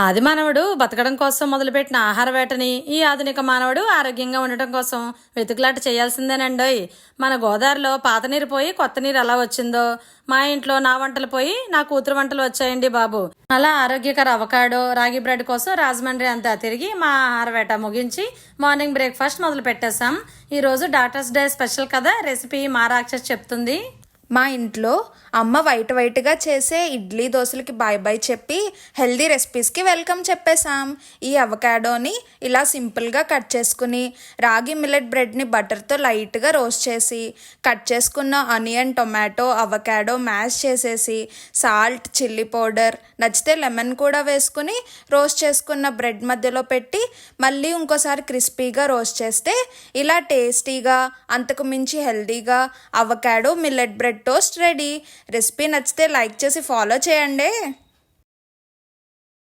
ఆది మానవుడు బతకడం కోసం మొదలుపెట్టిన ఆహార వేటని ఈ ఆధునిక మానవుడు ఆరోగ్యంగా ఉండటం కోసం వెతుకులాట చేయాల్సిందేనండోయ్. మన గోదావరిలో పాత నీరు పోయి కొత్త నీరు ఎలా వచ్చిందో మా ఇంట్లో నా వంటలు పోయి నా కూతురు వంటలు వచ్చాయండి బాబు. అలా ఆరోగ్యకర అవకాడో రాగి బ్రెడ్ కోసం రాజమండ్రి అంతా తిరిగి మా ఆహార వేట ముగించి మార్నింగ్ బ్రేక్ఫాస్ట్ మొదలు పెట్టేశాం. ఈరోజు డాటర్స్ డే స్పెషల్ కదా, రెసిపీ మా రాక్షస్ చెప్తుంది. మా ఇంట్లో అమ్మ వైట్గా చేసే ఇడ్లీ దోశలకి బాయ్ బాయ్ చెప్పి హెల్దీ రెసిపీస్కి వెల్కమ్ చెప్పేశాం. ఈ అవకాడోని ఇలా సింపుల్గా కట్ చేసుకుని రాగి మిల్లెట్ బ్రెడ్ని బటర్తో లైట్గా రోస్ట్ చేసి కట్ చేసుకున్న ఆనియన్ టొమాటో అవకాడో మ్యాష్ చేసేసి సాల్ట్ చిల్లీ పౌడర్ నచ్చితే లెమన్ కూడా వేసుకుని రోస్ట్ చేసుకున్న బ్రెడ్ మధ్యలో పెట్టి మళ్ళీ ఇంకోసారి క్రిస్పీగా రోస్ట్ చేస్తే ఇలా టేస్టీగా అంతకు మించి హెల్దీగా avocado millet bread toast ready. Recipe నచ్చితే లైక్ చేసి ఫాలో చేయండి.